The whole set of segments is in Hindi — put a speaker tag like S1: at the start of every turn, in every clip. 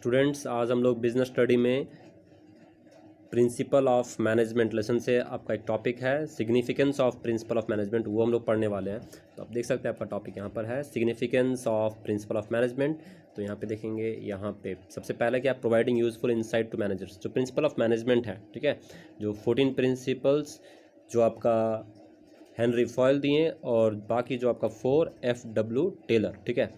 S1: स्टूडेंट्स, आज हम लोग बिजनेस स्टडी में प्रिंसिपल ऑफ मैनेजमेंट लेसन से आपका एक टॉपिक है significance of principle of management, वो हम लोग पढ़ने वाले हैं। तो आप देख सकते हैं आपका टॉपिक यहाँ पर है significance of principle of management. तो यहाँ पे देखेंगे, यहाँ पे सबसे पहले क्या, providing useful insight to managers. जो प्रिंसिपल ऑफ मैनेजमेंट है, ठीक है, जो 14 प्रिंसिपल्स जो आपका हेनरी फॉयल दिए और बाकी जो आपका 4 F.W. टेलर, ठीक है।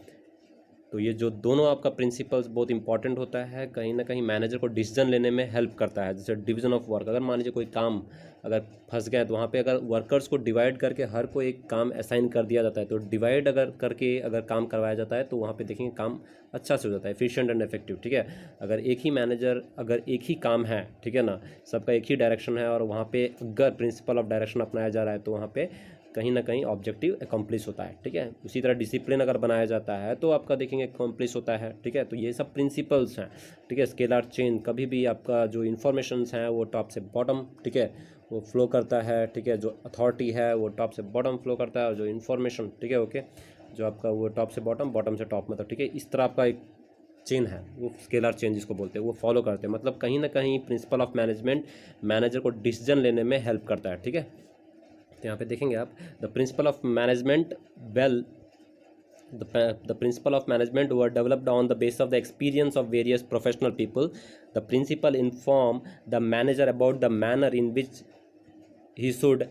S1: तो ये जो दोनों आपका प्रिंसिपल्स बहुत इंपॉर्टेंट होता है, कहीं ना कहीं मैनेजर को डिसीजन लेने में हेल्प करता है। जैसे डिवीजन ऑफ वर्क, अगर मान लीजिए कोई काम अगर फंस गए तो वहाँ पे अगर वर्कर्स को डिवाइड करके हर को एक काम असाइन कर दिया जाता है, तो डिवाइड अगर करके अगर काम करवाया जाता है तो वहाँ पे देखेंगे काम अच्छा से हो जाता है, एफिशिएंट एंड इफेक्टिव, ठीक है। अगर एक ही मैनेजर, अगर एक ही काम है, ठीक है ना, सबका एक ही डायरेक्शन है और वहाँ पे अगर प्रिंसिपल ऑफ डायरेक्शन अपनाया जा रहा है तो वहाँ पे कहीं ना कहीं ऑब्जेक्टिव अकम्प्लिश होता है, ठीक है। उसी तरह डिसिप्लिन अगर बनाया जाता है तो आपका देखेंगे अकम्प्लिश होता है, ठीक है। तो ये सब प्रिंसिपल्स हैं, ठीक है। स्केलर चेन, कभी भी आपका जो इन्फॉर्मेशंस हैं वो टॉप से बॉटम, ठीक है, वो फ्लो करता है, ठीक है। जो अथॉरिटी है वो टॉप से बॉटम फ्लो करता है और जो इन्फॉर्मेशन, ठीक है, ओके, जो आपका वो टॉप से बॉटम, बॉटम से टॉप, मतलब ठीक है, इस तरह आपका एक चेन है, वो स्केलर चेन जिसको बोलते हैं, वो फॉलो करते हैं। मतलब कहीं ना कहीं प्रिंसिपल ऑफ मैनेजमेंट मैनेजर को डिसीजन लेने में हेल्प करता है, ठीक है। तो यहाँ पे देखेंगे आप, the principle of management well the principle of management were developed on the basis of the experience of various professional people. The principle inform the manager about the manner in which he should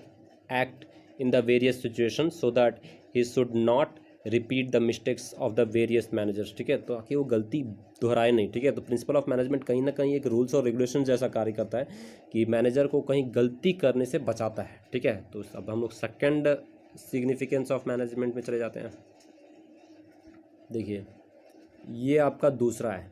S1: act in the various situations so that he should not repeat the mistakes of the various managers, ठीक है, तो ताकि वो गलती दोहराए नहीं, ठीक है। तो प्रिंसिपल ऑफ मैनेजमेंट कहीं ना कहीं एक रूल्स और रेगुलेशन जैसा कार्य करता है कि मैनेजर को कहीं गलती करने से बचाता है, ठीक है। तो अब हम लोग सेकंड सिग्निफिकेंस ऑफ मैनेजमेंट में चले जाते हैं। देखिए, ये आपका दूसरा है,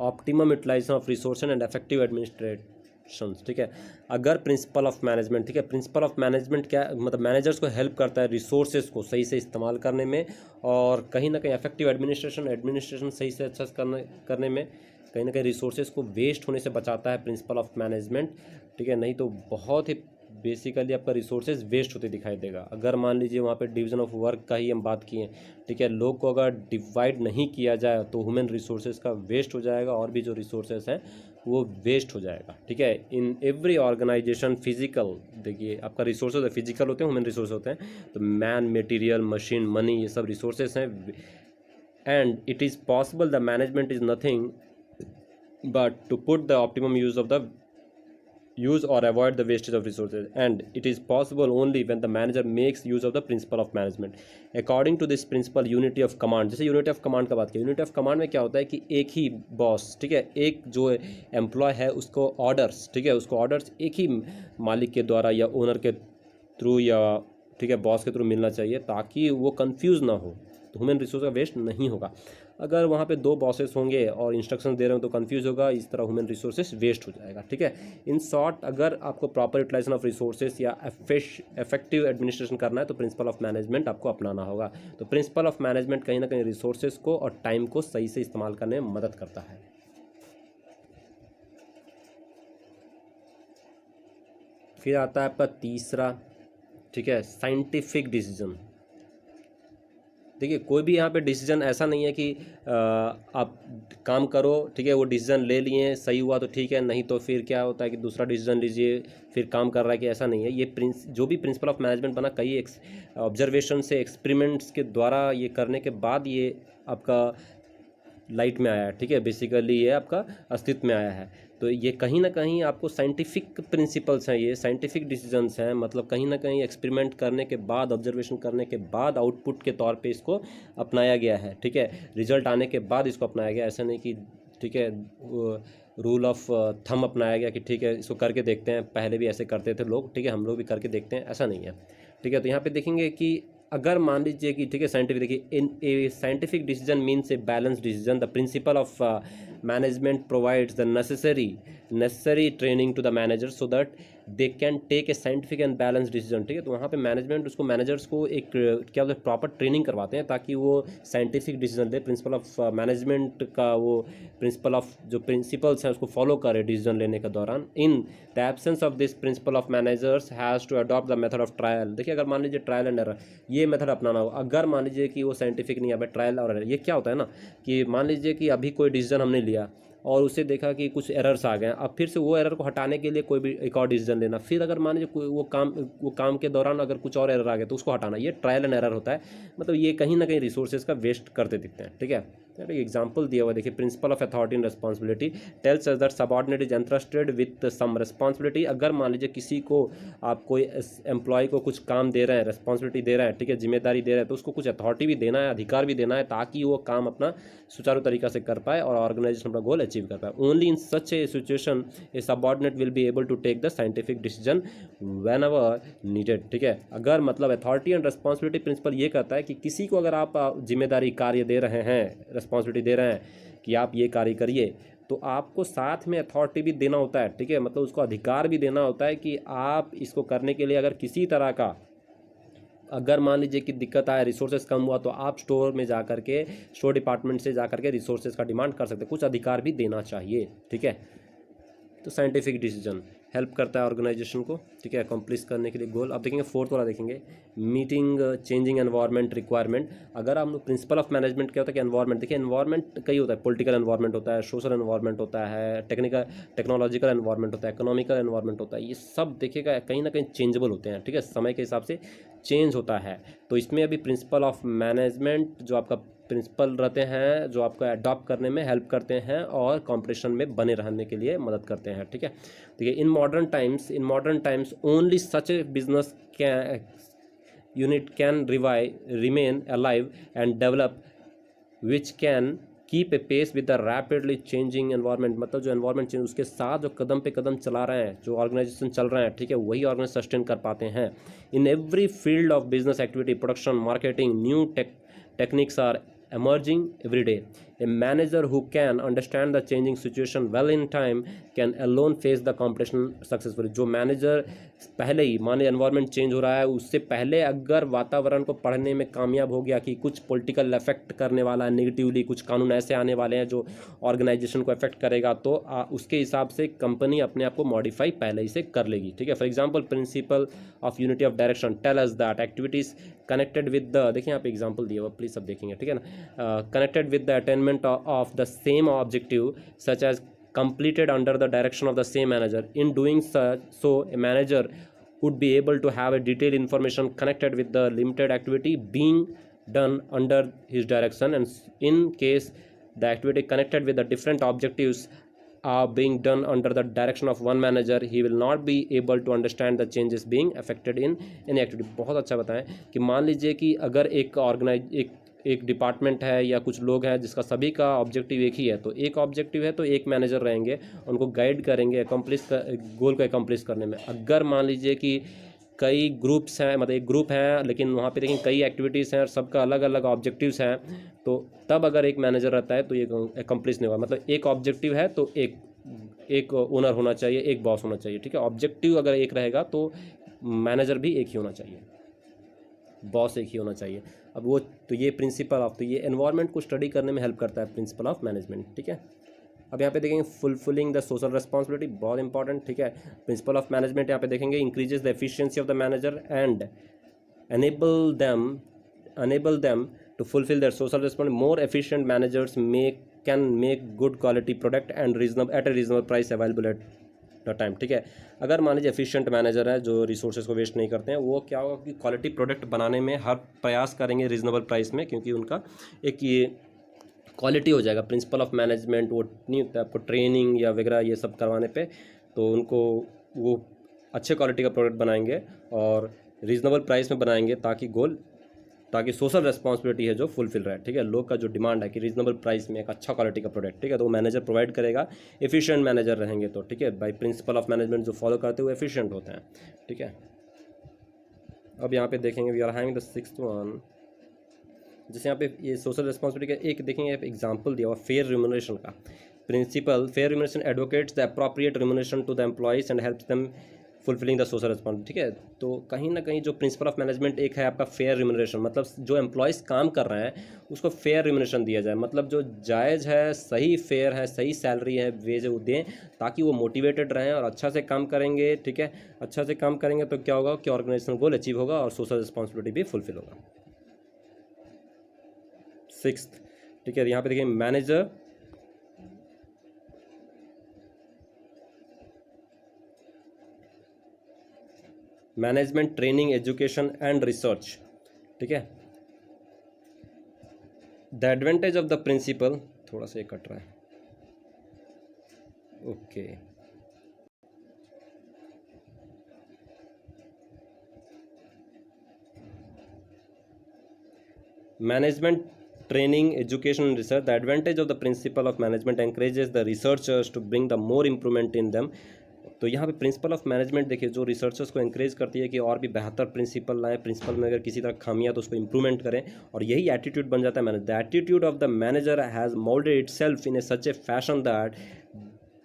S1: optimum utilization of resource and effective administration, ठीक है। अगर प्रिंसिपल ऑफ मैनेजमेंट, ठीक है, प्रिंसिपल ऑफ मैनेजमेंट क्या मतलब मैनेजर्स को हेल्प करता है रिसोर्सेज को सही से इस्तेमाल करने में और कहीं ना कहीं इफेक्टिव एडमिनिस्ट्रेशन सही से अच्छा करने में, कहीं ना कहीं रिसोर्सेज को वेस्ट होने से बचाता है प्रिंसिपल ऑफ मैनेजमेंट, ठीक है। नहीं तो बहुत ही बेसिकली आपका रिसोर्सेज वेस्ट होते दिखाई देगा। अगर मान लीजिए वहाँ पे डिवीजन ऑफ वर्क का ही हम बात किए, ठीक है, लोग को अगर डिवाइड नहीं किया जाए तो ह्यूमन रिसोर्सेज का वेस्ट हो जाएगा और भी जो रिसोर्सेज हैं वो वेस्ट हो जाएगा, ठीक है। इन एवरी ऑर्गेनाइजेशन फिजिकल, देखिए आपका रिसोर्सेज फिजिकल होते हैं, ह्यूमन रिसोर्स होते हैं, तो मैन, मटेरियल, मशीन, मनी, ये सब रिसोर्सेज हैं। And it is possible the management is nothing but to put the optimum use or avoid the wastage of resources, and it is possible only when the manager makes use of the principle of management. According to this principle, unity of command, जैसे यूनिटी ऑफ कमांड का बात की, यूनिटी ऑफ कमांड में क्या होता है कि एक ही बॉस, ठीक है, एक जो एम्प्लॉय है उसको ऑर्डर्स, ठीक है, उसको ऑर्डर्स एक ही मालिक के द्वारा या ओनर के थ्रू या, ठीक है, बॉस के थ्रू मिलना चाहिए ताकि वो कंफ्यूज ना हो, तो ह्यूमन रिसोर्स का वेस्ट नहीं होगा। अगर वहाँ पे दो बॉसेस होंगे और इंस्ट्रक्शन दे रहे हो तो कंफ्यूज होगा, इस तरह ह्यूमन रिसोर्सेज वेस्ट हो जाएगा, ठीक है। इन शॉर्ट, अगर आपको प्रॉपर यूटिलाइजेशन ऑफ रिसोर्सेज या इफेक्टिव एडमिनिस्ट्रेशन करना है तो प्रिंसिपल ऑफ मैनेजमेंट आपको अपनाना होगा। तो प्रिंसिपल ऑफ मैनेजमेंट कहीं ना कहीं रिसोर्सेज को और टाइम को सही से इस्तेमाल करने में मदद करता है। फिर आता है आपका तीसरा, ठीक है, साइंटिफिक डिसीजन। देखिए, कोई भी यहाँ पे डिसीजन ऐसा नहीं है कि आप काम करो, ठीक है, वो डिसीजन ले लिए, सही हुआ तो ठीक है, नहीं तो फिर क्या होता है कि दूसरा डिसीजन लीजिए फिर काम कर रहा है, कि ऐसा नहीं है। ये जो भी प्रिंसिपल ऑफ मैनेजमेंट बना, कई ऑब्जर्वेशन से, एक्सपेरिमेंट्स के द्वारा ये करने के बाद ये आपका लाइट में आया है, ठीक है, बेसिकली ये आपका अस्तित्व में आया है। तो ये कहीं ना कहीं आपको साइंटिफिक प्रिंसिपल्स हैं, ये साइंटिफिक डिसीजंस हैं, मतलब कहीं ना कहीं एक्सपेरिमेंट करने के बाद, ऑब्जर्वेशन करने के बाद आउटपुट के तौर पे इसको अपनाया गया है, ठीक है, रिजल्ट आने के बाद इसको अपनाया गया, ऐसा नहीं कि, ठीक है, रूल ऑफ थंब अपनाया गया कि ठीक है इसको करके देखते हैं, पहले भी ऐसे करते थे लोग, ठीक है, हम लोग भी करके देखते हैं, ऐसा नहीं है, ठीक है। तो यहाँ पे देखेंगे कि अगर मान लीजिए कि, ठीक है, साइंटिफिक, देखिए, in a scientific decision means a balance decision, the principle of management provides the necessary training to the manager so that they can take a scientific and balance decision, ठीक है। तो वहाँ पे मैनेजमेंट उसको, मैनेजर्स को एक क्या बोलते हैं, प्रॉपर ट्रेनिंग करवाते हैं ताकि वो scientific decision they. Principal of management का वो प्रिंसिपल ऑफ जो प्रिंसिपल्स हैं उसको फॉलो करे डिसीजन लेने के दौरान। In the absence of this principle of managers has to adopt the method of trial. देखिए, अगर मान लीजिए ट्रायल एंड एरर, ये मेथड अपनाना हो, अगर मान लीजिए कि वो साइंटिफिक नहीं है, ट्रायल और एरर, ये क्या होता है ना कि मान लीजिए कि अभी कोई डिसीजन हमने लिया, और उसे देखा कि कुछ एरर्स आ गए, अब फिर से वो एरर को हटाने के लिए कोई भी एक और डिसीजन लेना, फिर अगर मान लीजिए वो काम के दौरान अगर कुछ और एरर आ गया तो उसको हटाना, ये ट्रायल एंड एरर होता है। मतलब ये कहीं ना कहीं रिसोर्सेज का वेस्ट करते दिखते हैं, ठीक है। तो एग्जाम्पल दिया हुआ देखिए, principle of authority and responsibility tells us that subordinate is entrusted with some responsibility. अगर मान लीजिए किसी को, आप कोई एम्प्लॉय को कुछ काम दे रहे हैं, रिस्पॉन्सिबिलिटी दे रहे हैं, ठीक है, जिम्मेदारी दे रहे हैं, तो उसको कुछ अथॉरिटी भी देना है, अधिकार भी देना है, ताकि वो काम अपना सुचारू तरीका से कर पाए और ऑर्गेनाइजेशन अपना गोल अचीव कर पाए। Only in such a situation a subordinate will be able to take the scientific decision whenever needed, ठीक है। अगर मतलब अथॉरिटी एंड रिस्पॉन्सिबिलिटी प्रिंसिपल ये कहता है कि किसी को अगर आप जिम्मेदारी कार्य दे रहे हैं, रिस्पॉन्सिबिलिटी दे रहे हैं कि आप ये कार्य करिए, तो आपको साथ में अथॉरिटी भी देना होता है, ठीक है। मतलब उसको अधिकार भी देना होता है कि आप इसको करने के लिए अगर किसी तरह का, अगर मान लीजिए कि दिक्कत आए, रिसोर्सेज कम हुआ, तो आप स्टोर में जा करके, स्टोर डिपार्टमेंट से जा करके रिसोर्सेज का डिमांड कर सकते हैं, कुछ अधिकार भी देना चाहिए, ठीक है। तो साइंटिफिक डिसीजन हेल्प करता है ऑर्गेनाइजेशन को, ठीक है, अकम्प्लिश करने के लिए गोल। अब देखेंगे फोर्थ वाला, देखेंगे मीटिंग चेंजिंग एनवायरनमेंट रिक्वायरमेंट। अगर हम प्रिंसिपल ऑफ मैनेजमेंट क्या होता है कि एनवायरनमेंट, देखिए एनवायरनमेंट कई होता है, पॉलिटिकल एनवायरनमेंट होता है, सोशल एनवायरनमेंट होता है, टेक्नोलॉजिकल एनवायरनमेंट होता है, इकोनॉमिकल एनवायरनमेंट होता है। ये सब देखिएगा कहीं ना कहीं चेंजेबल होते हैं, ठीक है, समय के हिसाब से चेंज होता है। तो इसमें अभी प्रिंसिपल ऑफ मैनेजमेंट जो आपका प्रिंसिपल रहते हैं, जो आपको अडॉप्ट करने में हेल्प करते हैं और कंपटीशन में बने रहने के लिए मदद करते हैं, ठीक है। देखिए in modern times only such a business unit can remain alive and develop which can keep a pace with the rapidly changing environment. मतलब जो एनवायरनमेंट चेंज, उसके साथ जो कदम पे कदम चला रहे हैं, जो ऑर्गेनाइजेशन चल रहे हैं, ठीक है, वही ऑर्गेनाइजेशन सस्टेन कर पाते हैं। In every field of business activity, production, marketing, new techniques are emerging every day. A manager who can understand the changing situation well in time can alone face the competition successfully. जो मैनेजर पहले ही, मान लीजिए एनवायरनमेंट चेंज हो रहा है, उससे पहले अगर वातावरण को पढ़ने में कामयाब हो गया कि कुछ पॉलिटिकल इफेक्ट करने वाला है नेगेटिवली, कुछ कानून ऐसे आने वाले हैं जो ऑर्गेनाइजेशन को इफेक्ट करेगा, तो उसके हिसाब से कंपनी अपने आप को मॉडिफाई पहले ही से कर लेगी, ठीक है। For example principle of unity of direction tell us that activities connected with the, देखिए यहाँ पे एग्जांपल दिया हुआ, प्लीज सब देखेंगे, ठीक है ना, connected with the attainment of the same objective such as completed under the direction of the same manager. In doing so, a manager would be able to have a detailed information connected with the limited activity being done under his direction, and in case the activity connected with the different objectives are being done under the direction of one manager, he will not be able to understand the changes being affected in any activity. बहुत अच्छा बताएं कि मान लीजिए कि अगर एक डिपार्टमेंट है या कुछ लोग हैं जिसका सभी का ऑब्जेक्टिव एक ही है, तो एक ऑब्जेक्टिव है तो एक मैनेजर रहेंगे, उनको गाइड करेंगे गोल को अकम्प्लिश करने में। अगर मान लीजिए कि कई ग्रुप्स हैं, मतलब एक ग्रुप है लेकिन वहाँ पे देखिए कई एक्टिविटीज़ हैं और सबका अलग अलग ऑब्जेक्टिव्स हैं, तो तब अगर एक मैनेजर रहता है तो ये अकम्प्लिश नहीं होगा। मतलब एक ऑब्जेक्टिव है तो एक ओनर होना चाहिए, एक बॉस होना चाहिए, ठीक है। ऑब्जेक्टिव अगर एक रहेगा तो मैनेजर भी एक ही होना चाहिए, बॉस एक ही होना चाहिए। अब वो तो ये प्रिंसिपल ऑफ, तो ये एनवायरनमेंट को स्टडी करने में हेल्प करता है प्रिंसिपल ऑफ मैनेजमेंट, ठीक है। अब यहाँ पे देखेंगे फुलफिलिंग द सोशल रिस्पॉन्सिबिलिटी, बहुत इंपॉर्टेंट, ठीक है। प्रिंसिपल ऑफ मैनेजमेंट यहाँ पे देखेंगे increases the efficiency of the manager and enable them to fulfill their social responsibility. More efficient managers can make good quality product and at a reasonable price available at the time, ठीक है। अगर मान लीजिए एफिशिएंट मैनेजर है जो रिसोर्सेज को वेस्ट नहीं करते हैं, वो क्या होगा कि क्वालिटी प्रोडक्ट बनाने में हर प्रयास करेंगे रीजनेबल प्राइस में, क्योंकि उनका एक ये क्वालिटी हो जाएगा। प्रिंसिपल ऑफ मैनेजमेंट वो नहीं होता है आपको ट्रेनिंग या वगैरह ये सब करवाने पे, तो उनको वो अच्छे क्वालिटी का प्रोडक्ट बनाएंगे और रीजनेबल प्राइस में बनाएंगे ताकि सोशल रिस्पॉन्सिबिलिटी है जो फुलफिल रहा है, ठीक है। लोग का जो डिमांड है कि रीजनेबल प्राइस में एक अच्छा क्वालिटी का प्रोडक्ट, ठीक है, तो वो मैनेजर प्रोवाइड करेगा। एफिशिएंट मैनेजर रहेंगे तो, ठीक है, बाई प्रिंसिपल ऑफ मैनेजमेंट जो फॉलो करते हैं वो एफिशिएंट होते हैं, ठीक है। अब यहाँ पे देखेंगे we are having the sixth one, जैसे यहाँ पे ये सोशल रिस्पॉन्सिबिलिटी का एक देखेंगे एग्जाम्पल दिया हुआ फेयर रिम्यूनरेशन का। Principle fair remuneration advocates the appropriate remuneration to the employees and helps them fulfilling the social responsibility, ठीक है। तो कहीं ना कहीं जो प्रिंसिपल ऑफ मैनेजमेंट एक है आपका फेयर रिम्यूनरेशन, मतलब जो एम्प्लॉयज़ काम कर रहे हैं उसको फेयर रिम्यूनरेशन दिया जाए, मतलब जो जायज़ है, सही फेयर है, सही सैलरी है, वेज वो दें ताकि वो मोटिवेटेड रहें और अच्छा से काम करेंगे, ठीक है। अच्छा से काम करेंगे तो क्या होगा कि ऑर्गेनाइजेशन गोल अचीव होगा और सोशल रिस्पॉन्सिबिलिटी भी फुलफिल होगा। सिक्स्थ, ठीक है, यहाँ पे देखिए manager management training education and research, ठीक है। The advantage of the principle, थोड़ा सा ये कट रहा है, okay. Management training, education and research. The advantage of the principle of management encourages the researchers to bring the more improvement in them. तो यहाँ पे प्रिंसिपल ऑफ मैनेजमेंट देखिए जो रिसर्चर्स को एंकरेज करती है कि और भी बेहतर प्रिंसिपल लाएं, प्रिंसिपल में अगर किसी तरह खामियां तो उसको इंप्रूवमेंट करें, और यही एटीट्यूड बन जाता है manager. The attitude of the manager has moulded itself in a such a fashion that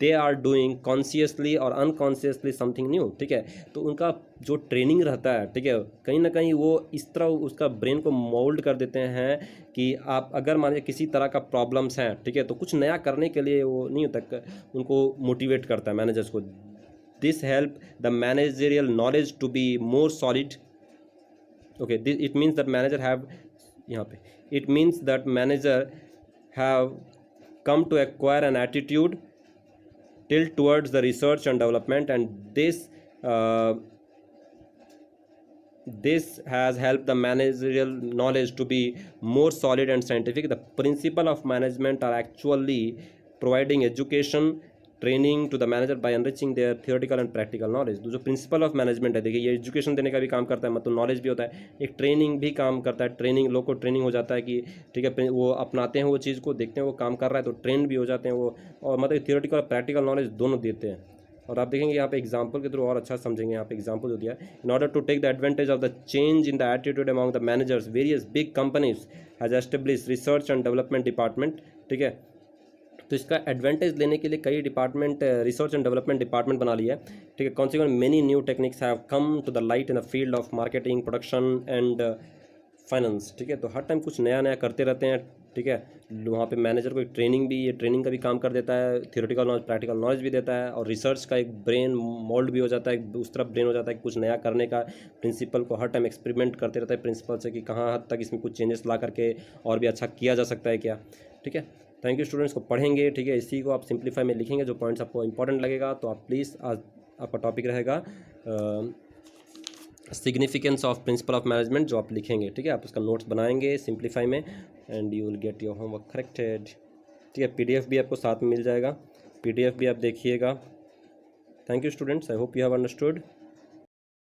S1: they are doing consciously और अनकॉन्शियसली समथिंग न्यू, ठीक है। तो उनका जो ट्रेनिंग रहता है, ठीक है, कहीं ना कहीं वो इस तरह उसका ब्रेन को मोल्ड कर देते हैं कि आप अगर मान किसी तरह का प्रॉब्लम्स हैं, ठीक है, तो कुछ नया करने के लिए वो नहीं होता, उनको मोटिवेट करता है मैनेजर्स को। This help the managerial knowledge to be more solid, okay. It means that manager have, यहाँ पे it means that manager have come to acquire an attitude tilt towards the research and development, and this has helped the managerial knowledge to be more solid and scientific. The principle of management are actually providing education training to the manager by enriching their theoretical and practical knowledge. जो प्रिंसिपल ऑफ मैनेजमेंट है, देखिए ये एजुकेशन देने का भी काम करता है, मतलब नॉलेज भी होता है, एक ट्रेनिंग भी काम करता है। ट्रेनिंग लोग को ट्रेनिंग हो जाता है कि ठीक है वो अपनाते हैं वो चीज़ को, देखते हैं वो काम कर रहा है तो ट्रेन भी हो जाते हैं वो, और मतलब थियोरेटिकल और प्रैक्टिकल नॉलेज दोनों देते हैं। और आप देखेंगे यहाँ पे एग्जाम्पल के थ्रू और अच्छा समझेंगे। यहाँ पे एग्जाम्पल जो दिया है, in order to take the advantage of the change in the attitude among the managers various big companies has establish research and development department, ठीक है। तो इसका एडवांटेज लेने के लिए कई department, research and development department बना लिया है, ठीक है। Consequent many new techniques have come to the light in the field of marketing, production and finance, ठीक है। तो हर टाइम कुछ नया नया करते रहते हैं, ठीक है। वहाँ पे मैनेजर को एक ट्रेनिंग भी, ये ट्रेनिंग का भी काम कर देता है, थियोरेटिकल नॉलेज प्रैक्टिकल नॉलेज भी देता है, और रिसर्च का एक ब्रेन मोल्ड भी हो जाता है, उस तरफ ब्रेन हो जाता है कि कुछ नया करने का। प्रिंसिपल को हर टाइम एक्सपेरिमेंट करते रहता है प्रिंसिपल से कि कहाँ हद तक इसमें कुछ चेंजेस ला करके और भी अच्छा किया जा सकता है क्या, ठीक है। थैंक यू स्टूडेंट्स, को पढ़ेंगे, ठीक है। इसी को आप सिंप्लीफाई में लिखेंगे, जो पॉइंट्स आपको इंपॉर्टेंट लगेगा, तो आप प्लीज़ आज आपका टॉपिक रहेगा significance of principle of management, जो आप लिखेंगे, ठीक है। आप उसका नोट्स बनाएंगे सिंप्लीफाई में, and you will get your homework corrected, ठीक है। PDF भी आपको साथ में मिल जाएगा, PDF भी आप देखिएगा। Thank you students, I hope you have understood.